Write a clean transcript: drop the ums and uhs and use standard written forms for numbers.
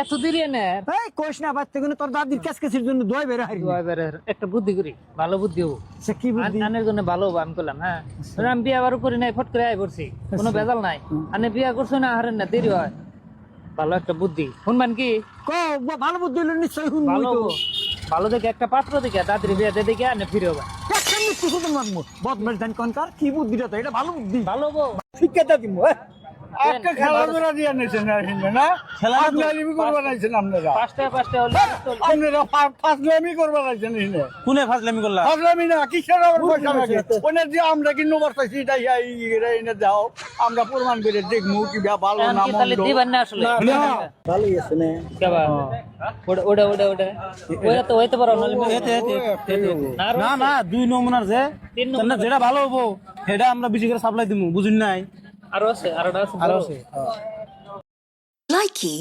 এত দেরি না এই কোশ না বাচ্চা গুলো তোর দাদির কাছকাছির জন্য দোয়া বের হারি একটা বুদ্ধি করি ভালো বুদ্ধি হবো সে কি বুদ্ধি আনের জন্য ভালো হবো আমি করলাম হ্যাঁ ধরো আমি বিয়ে আবারও করি নাই ফট করে আয় করছি কোনো ভেজাল নাই আনে বিয়ে করছো না হারেন না দেরি হয় ভালো একটা বুদ্ধি শুনবেন কি কো ভালো বুদ্ধি হলো নিশ্চয় শুন ভালো হবো। ভালো দেখে একটা পাত্র দেখে দাদির বিয়ে দিয়ে দেখে আনে ফিরে হবে একটা মিষ্টি শুধু মারমু বদমাস জান কোনকার কি বুদ্ধিটা তো এটা ভালো বুদ্ধি ভালো হবো শিক্ষাটা দিব একটা খেলাধুলা দিয়ে নিয়েছেন না ফাজলামি করবার আইছেন আপনারা পাঁচটা হলে আপনারা ফাজলামি করবার আইছেন এখানে কোনে ফাজলামি করলা ফাজলামি না কিসের আবার পয়সা লাগে ওনে যে আমরা কি নোবার চাইছি এটাই এনে দাও আমরা প্রমাণ করে দেখবো কি ভালো না কি তাহলে মন্দ দিবেন না আসলে ভালোই আছে না কেবা ওটা ওইটা তো হইতে পারো না না 2 নমুনার যে তিন নমুনার তাহলে যেটা ভালো হবো সেটা আমরা বেশি করে সাপ্লাই দিমু বুঝুন নাই আরো আছে আরোটা আছে আরো আছে Likey